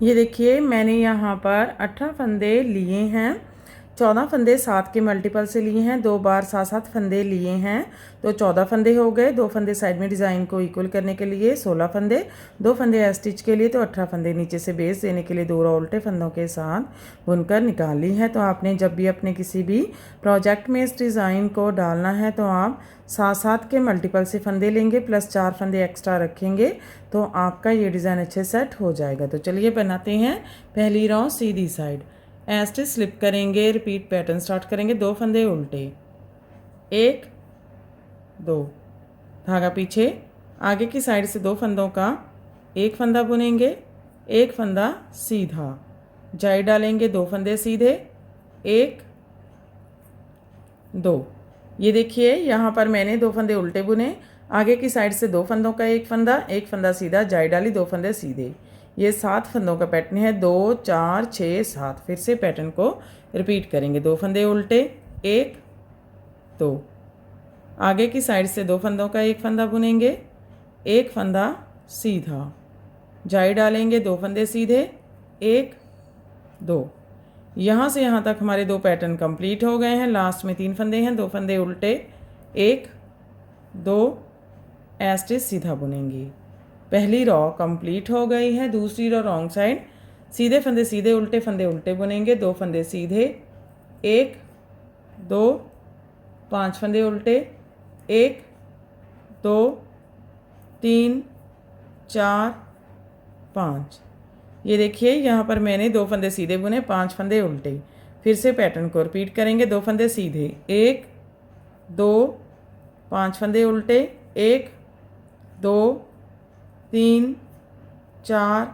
ये देखिए मैंने यहाँ पर 18 फंदे लिए हैं। 14 फंदे 7 के मल्टीपल से लिए हैं, 2 बार 7-7 फंदे लिए हैं तो 14 फंदे हो गए। 2 फंदे साइड में डिज़ाइन को इक्वल करने के लिए 16 फंदे, 2 फंदे स्टिच के लिए तो 18 फंदे नीचे से बेस देने के लिए 2 रो उल्टे फंदों के साथ बुनकर निकाल ली है। तो आपने जब भी अपने किसी भी प्रोजेक्ट में इस डिज़ाइन को डालना है तो आप 7-7 के मल्टीपल से फंदे लेंगे प्लस 4 फंदे एक्स्ट्रा रखेंगे तो आपका ये डिज़ाइन अच्छे सेट हो जाएगा। तो चलिए बनाते हैं। पहली रो सीधी साइड स्टिच स्लिप करेंगे, रिपीट पैटर्न स्टार्ट करेंगे। 2 फंदे उल्टे, 1 2, धागा पीछे, आगे की साइड से 2 फंदों का 1 फंदा बुनेंगे, 1 फंदा सीधा, जाई डालेंगे, 2 फंदे सीधे, 1 2। ये देखिए यहाँ पर मैंने 2 फंदे उल्टे बुने, आगे की साइड से 2 फंदों का 1 फंदा, 1 फंदा सीधा, जाई डाली, 2 फंदे सीधे। ये 7 फंदों का पैटर्न है। 2 4 6 7। फिर से पैटर्न को रिपीट करेंगे। 2 फंदे उल्टे, 1 2, आगे की साइड से 2 फंदों का 1 फंदा बुनेंगे, 1 फंदा सीधा, जाई डालेंगे, 2 फंदे सीधे, 1 2। यहाँ से यहाँ तक हमारे 2 पैटर्न कंप्लीट हो गए हैं। लास्ट में 3 फंदे हैं, 2 फंदे उल्टे, 1 2 स्टिच सीधा बुनेंगी। पहली रो कंप्लीट हो गई है। दूसरी रो रॉन्ग साइड, सीधे फंदे सीधे, उल्टे फंदे उल्टे बुनेंगे, 2 फंदे सीधे, 1 2, 5 फंदे उल्टे, 1 2 3 4 5। ये देखिए यहाँ पर मैंने 2 फंदे सीधे बुने, 5 फंदे उल्टे। फिर से पैटर्न को रिपीट करेंगे। 2 फंदे सीधे, 1 2, 5 फंदे उल्टे, 1 2 3 4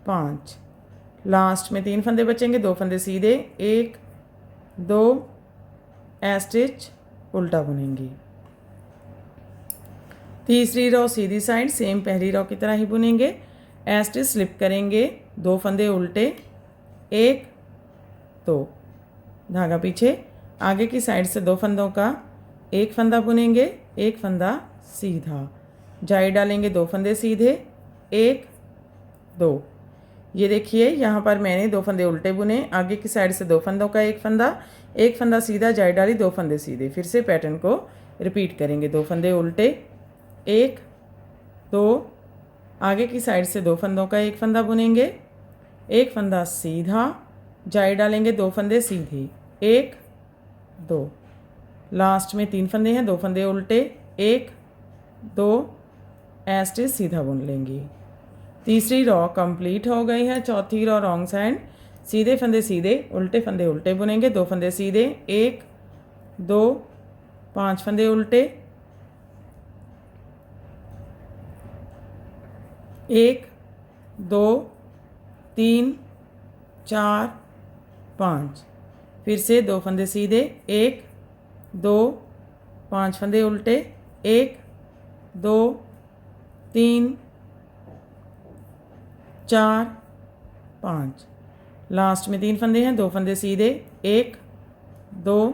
5। लास्ट में 3 फंदे बचेंगे, 2 फंदे सीधे, 1 2 स्टिच उल्टा बुनेंगी। तीसरी रो सीधी साइड सेम पहली रो की तरह ही बुनेंगे। स्टिच स्लिप करेंगे, 2 फंदे उल्टे, 1 2, धागा पीछे, आगे की साइड से 2 फंदों का 1 फंदा बुनेंगे, 1 फंदा सीधा, जाई डालेंगे, 2 फंदे सीधे, 1 2। ये देखिए यहाँ पर मैंने 2 फंदे उल्टे बुने, आगे की साइड से 2 फंदों का 1 फंदा सीधा, जाई डाली, 2 फंदे सीधे। फिर से पैटर्न को रिपीट करेंगे। 2 फंदे उल्टे, 1 2, आगे की साइड से 2 फंदों का 1 फंदा बुनेंगे, 1 फंदा सीधा, जाई डालेंगे, 2 फंदे सीधे, 1 2। लास्ट में 3 फंदे हैं, 2 फंदे उल्टे, 1 2 स्टिच सीधा बुन लेंगी। तीसरी रो कंप्लीट हो गई है। चौथी रो रॉन्ग साइड, सीधे फंदे सीधे, उल्टे फंदे उल्टे बुनेंगे, 2 फंदे सीधे, 1 2, 5 फंदे उल्टे, 1 2 3 4 5। फिर से 2 फंदे सीधे, 1 2, 5 फंदे उल्टे, 1 2 3 4 5। लास्ट में 3 फंदे हैं, 2 फंदे सीधे, 1 2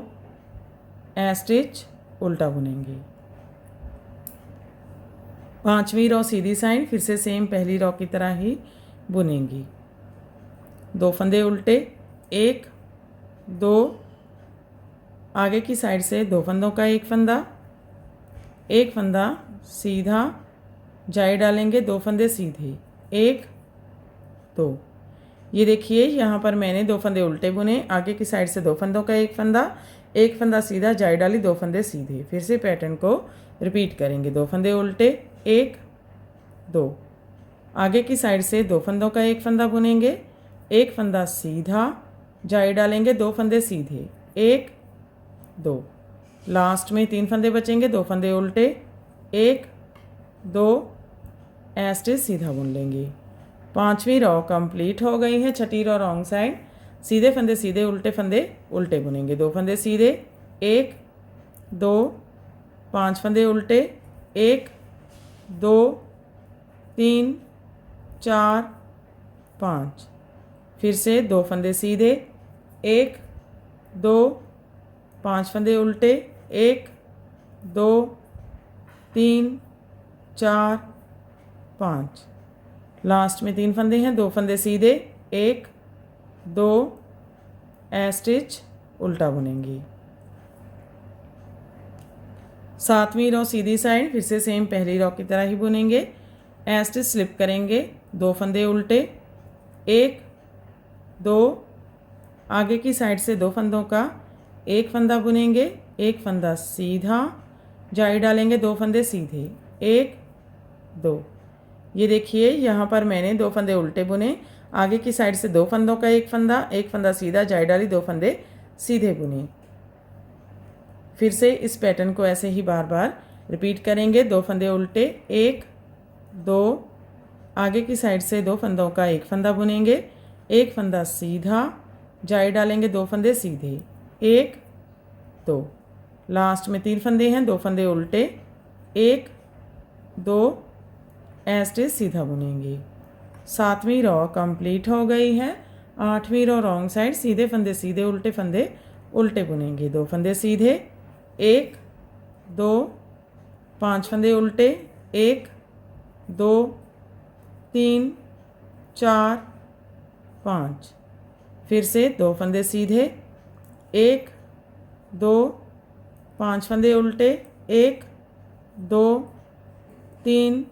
स्टिच उल्टा बुनेंगे। पांचवी रो सीधी साइड फिर से सेम पहली रो की तरह ही बुनेंगी। 2 फंदे उल्टे, 1 2, आगे की साइड से 2 फंदों का 1 फंदा, 1 फंदा सीधा, जाई डालेंगे, 2 फंदे सीधे, 1 2। ये देखिए यहाँ पर मैंने 2 फंदे उल्टे बुने, आगे की साइड से 2 फंदों का 1 फंदा सीधा, जाई डाली, 2 फंदे सीधे। फिर से पैटर्न को रिपीट करेंगे। 2 फंदे उल्टे, 1 2, आगे की साइड से 2 फंदों का 1 फंदा बुनेंगे, 1 फंदा सीधा, जाई डालेंगे, 2 फंदे सीधे, 1 2। लास्ट में 3 फंदे बचेंगे, 2 फंदे उल्टे, 1 2 स्टिच सीधा बुन लेंगे। पांचवी रो कंप्लीट हो गई है। छठी रो रॉन्ग साइड, सीधे फंदे सीधे, उल्टे फंदे उल्टे बुनेंगे। 2 फंदे सीधे, 1 2, 5 फंदे उल्टे, 1 2 3 4 5। फिर से 2 फंदे सीधे, 1 2, 5 फंदे उल्टे, 1 2 3 4 5। लास्ट में 3 फंदे हैं, 2 फंदे सीधे, 1 2 ए स्टिच उल्टा बुनेंगी। 7वीं रो सीधी साइड फिर से सेम पहली रो की तरह ही बुनेंगे। ए स्टिच स्लिप करेंगे, 2 फंदे उल्टे, 1 2 आगे की साइड से 2 फंदों का 1 फंदा बुनेंगे, 1 फंदा सीधा, जाई डालेंगे, 2 फंदे सीधे, 1 2। ये देखिए यहाँ पर मैंने 2 फंदे उल्टे बुने, आगे की साइड से 2 फंदों का 1 फंदा सीधा, जाई डाली, 2 फंदे सीधे बुने। फिर से इस पैटर्न को ऐसे ही बार बार रिपीट करेंगे। 2 फंदे उल्टे, 1 2 आगे की साइड से 2 फंदों का 1 फंदा बुनेंगे, 1 फंदा सीधा, जाई डालेंगे, 2 फंदे सीधे, 1 2। लास्ट में 3 फंदे हैं, 2 फंदे उल्टे, 1 2 ए स्टिच सीधा बुनेंगे। 7वीं रो कंप्लीट हो गई है। 8वीं रो रॉन्ग साइड, सीधे फंदे सीधे, उल्टे फंदे उल्टे बुनेंगे। 2 फंदे सीधे, 1 2 5 फंदे उल्टे, 1 2 3 4 5। फिर से 2 फंदे सीधे, 1 2 5 फंदे उल्टे, 1 2 3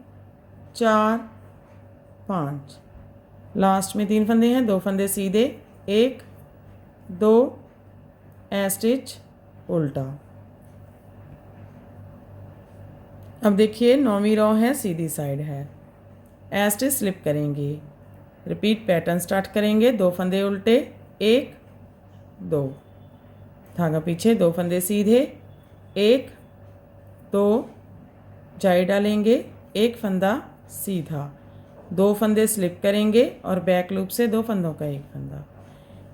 4 5। लास्ट में 3 फंदे हैं, 2 फंदे सीधे, 1 2 ए स्टिच उल्टा। अब देखिए 9वीं रो है, सीधी साइड है, ए स्टिच स्लिप करेंगे, रिपीट पैटर्न स्टार्ट करेंगे। 2 फंदे उल्टे, 1 2 धागा पीछे, 2 फंदे सीधे, 1 2 जाई डालेंगे, 1 फंदा सीधा, 2 फंदे स्लिप करेंगे और बैक लूप से 2 फंदों का 1 फंदा।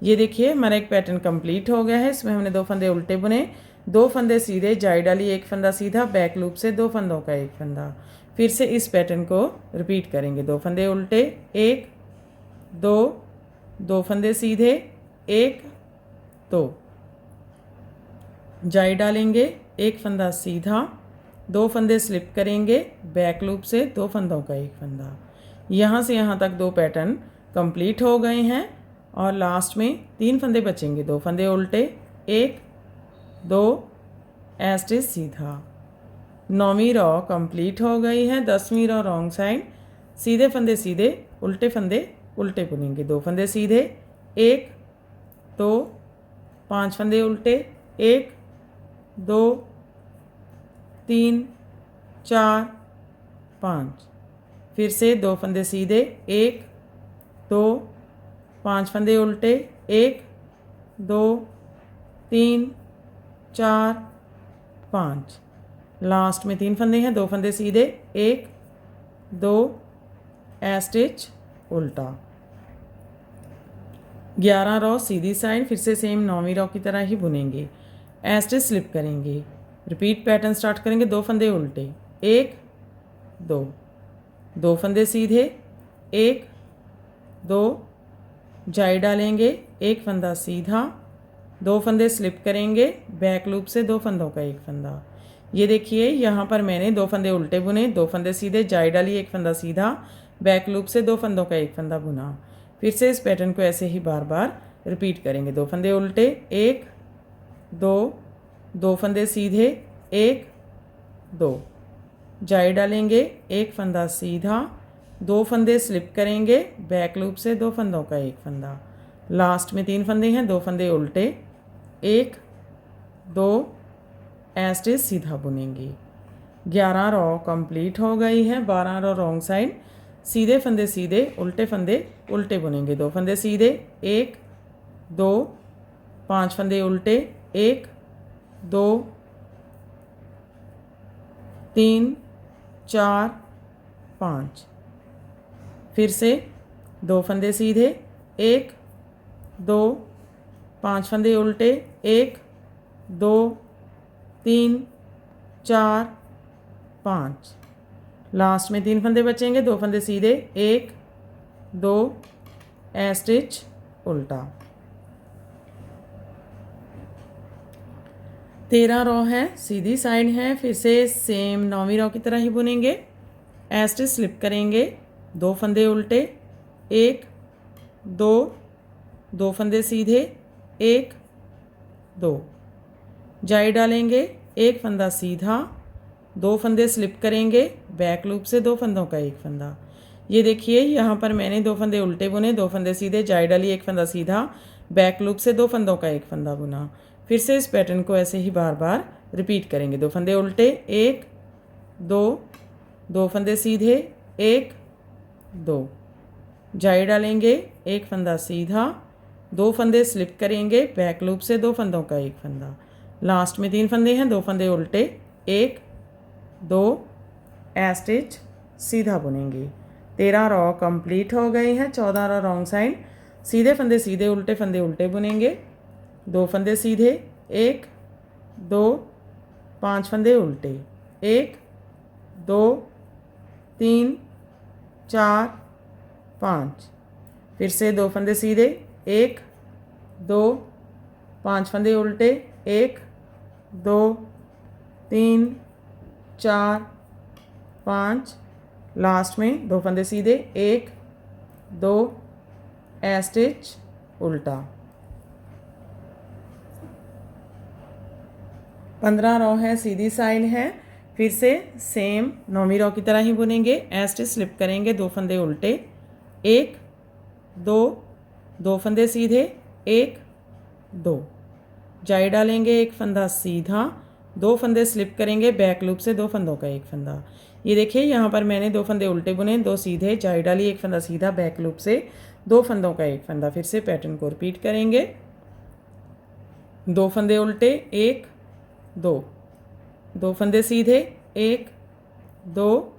ये देखिए हमारा एक पैटर्न कंप्लीट हो गया है। इसमें हमने 2 फंदे उल्टे बुने, 2 फंदे सीधे, जाई डाली, 1 फंदा सीधा, बैक लूप से 2 फंदों का 1 फंदा। फिर से इस पैटर्न को रिपीट करेंगे। 2 फंदे उल्टे, 1 2 2 फंदे सीधे, 1 2 जाई डालेंगे, 1 फंदा सीधा, 2 फंदे स्लिप करेंगे, बैक लूप से 2 फंदों का 1 फंदा। यहाँ से यहाँ तक 2 पैटर्न कंप्लीट हो गए हैं और लास्ट में 3 फंदे बचेंगे। 2 फंदे उल्टे, 1 2 ए स्टिच सीधा। 9वीं रो कंप्लीट हो गई है। 10वीं रो रॉन्ग साइड, सीधे फंदे सीधे, उल्टे फंदे उल्टे बुनेंगे। 2 फंदे सीधे, 1 2 5 फंदे उल्टे, 1 2 3 4 5। फिर से 2 फंदे सीधे, 1 2 5 फंदे उल्टे, 1 2 3 4 5। लास्ट में 3 फंदे हैं, 2 फंदे सीधे, 1 2 ए स्टिच उल्टा। 11 रो सीधी साइड, फिर से सेम 9वीं रो की तरह ही बुनेंगे। ए स्टिच स्लिप करेंगे, रिपीट पैटर्न स्टार्ट करेंगे। 2 फंदे उल्टे, 1 2 2 फंदे सीधे, 1 2 जाई डालेंगे, 1 फंदा सीधा, 2 फंदे स्लिप करेंगे, बैक लूप से 2 फंदों का 1 फंदा। ये देखिए यहाँ पर मैंने 2 फंदे उल्टे बुने, 2 फंदे सीधे, जाई डाली, 1 फंदा सीधा, बैक लूप से 2 फंदों का 1 फंदा बुना। फिर से इस पैटर्न को ऐसे ही बार बार रिपीट करेंगे। 2 फंदे उल्टे, 1 2 2 फंदे सीधे, 1 2 जाई डालेंगे, 1 फंदा सीधा, 2 फंदे स्लिप करेंगे, बैक लूप से 2 फंदों का 1 फंदा। लास्ट में 3 फंदे हैं, 2 फंदे उल्टे, 1 2 ए स्टिच सीधा बुनेंगी। 11 रो कंप्लीट हो गई है। 12 रो रॉन्ग साइड, सीधे फंदे सीधे, उल्टे फंदे उल्टे बुनेंगे। 2 फंदे सीधे, 1 2 5 फंदे उल्टे, 1 2 3 4 5। फिर से 2 फंदे सीधे, 1 2 5 फंदे उल्टे, 1 2 3 4 5। लास्ट में 3 फंदे बचेंगे। 2 फंदे सीधे, 1 2 ए स्टिच उल्टा। 13 रो है, सीधी साइड है, फिर से सेम 9वीं रो की तरह ही बुनेंगे। ए स्टिच स्लिप करेंगे, दो फंदे उल्टे, एक दो, दो फंदे सीधे, एक दो, जाई डालेंगे, एक फंदा सीधा, दो फंदे स्लिप करेंगे, बैक लूप से दो फंदों का एक फंदा। ये देखिए यहाँ पर मैंने दो फंदे उल्टे बुने, दो फंदे सीधे, जाई डाली, एक फंदा सीधा, बैक लूप से दो फंदों का एक फंदा बुना। फिर से इस पैटर्न को ऐसे ही बार बार रिपीट करेंगे। दो फंदे उल्टे, एक दो, दो फंदे सीधे, एक दो, जाई डालेंगे, एक फंदा सीधा, दो फंदे स्लिप करेंगे, बैक लूप से दो फंदों का एक फंदा। लास्ट में तीन फंदे हैं, दो फंदे उल्टे, एक दो, ए स्टिच सीधा बुनेंगे। 13 रॉ कंप्लीट हो गए हैं। 14 रॉ रॉन्ग साइड, सीधे फंदे सीधे, उल्टे फंदे उल्टे बुनेंगे। दो फंदे सीधे, एक दो, पांच फंदे उल्टे, एक दो, तीन चार पाँच। फिर से दो फंदे सीधे, एक दो, पांच फंदे उल्टे, एक दो, तीन चार पाँच। लास्ट में दो फंदे सीधे, एक दो, ए स्टिच उल्टा। 15 रॉ है, सीधी साइड है। फिर से सेम 9वीं रॉ की तरह ही बुनेंगे। ए स्टिच स्लिप करेंगे, दो फंदे उल्टे, एक दो, दो फंदे सीधे, एक दो, जाई डालेंगे, एक फंदा सीधा, दो फंदे स्लिप करेंगे, बैक लूप से दो फंदों का एक फंदा। ये देखिए यहाँ पर मैंने दो फंदे उल्टे बुने, दो सीधे, जाई डाली, एक फंदा सीधा, बैक लूप से दो फंदों का एक फंदा। फिर से पैटर्न को रिपीट करेंगे। दो फंदे उल्टे, एक दो, दो फंदे सीधे, एक दो,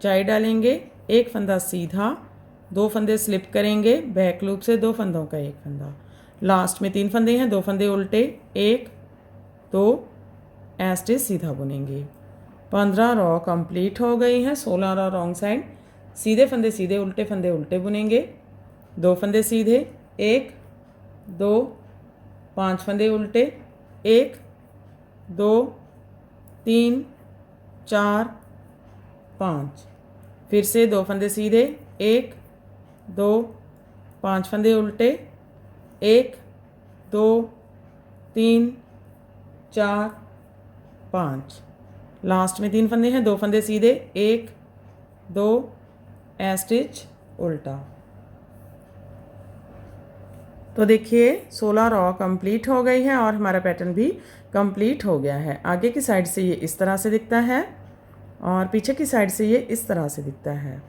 जाई डालेंगे, एक फंदा सीधा, दो फंदे स्लिप करेंगे, बैक लूप से दो फंदों का एक फंदा। लास्ट में तीन फंदे हैं, दो फंदे उल्टे, एक दो, ए स्टिच सीधा बुनेंगे। 15 रॉ कंप्लीट हो गई हैं। 16 रॉ रॉन्ग साइड, सीधे फंदे सीधे, उल्टे फंदे उल्टे बुनेंगे। दो फंदे सीधे, एक दो, पांच फंदे उल्टे, एक दो, तीन चार पाँच। फिर से दो फंदे सीधे, एक दो, पांच फंदे उल्टे, एक दो, तीन चार पाँच। लास्ट में तीन फंदे हैं, दो फंदे सीधे, एक दो, ए स्टिच उल्टा। तो देखिए 16 रॉ कंप्लीट हो गई है और हमारा पैटर्न भी कंप्लीट हो गया है। आगे की साइड से ये इस तरह से दिखता है और पीछे की साइड से ये इस तरह से दिखता है।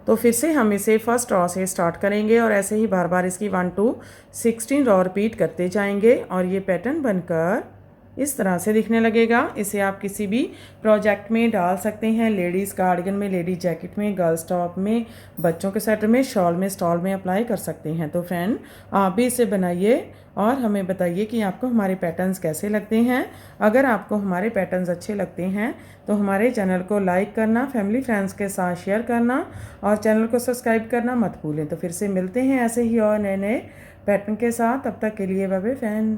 तो फिर से हम इसे फर्स्ट रॉ से स्टार्ट करेंगे और ऐसे ही बार बार इसकी 1 to 16 रॉ रिपीट करते जाएंगे और ये पैटर्न बनकर इस तरह से दिखने लगेगा। इसे आप किसी भी प्रोजेक्ट में डाल सकते हैं, लेडीज़ कार्डिगन में, लेडीज़ जैकेट में, गर्ल्स टॉप में, बच्चों के स्वेटर में, शॉल में, स्टॉल में अप्लाई कर सकते हैं। तो फ्रेंड आप भी इसे बनाइए और हमें बताइए कि आपको हमारे पैटर्न्स कैसे लगते हैं। अगर आपको हमारे पैटर्न्स अच्छे लगते हैं तो हमारे चैनल को लाइक करना, फैमिली फ्रेंड्स के साथ शेयर करना और चैनल को सब्सक्राइब करना मत भूलें। तो फिर से मिलते हैं ऐसे ही और नए नए पैटर्न के साथ। तब तक के लिए बाय बाय फ्रेंड।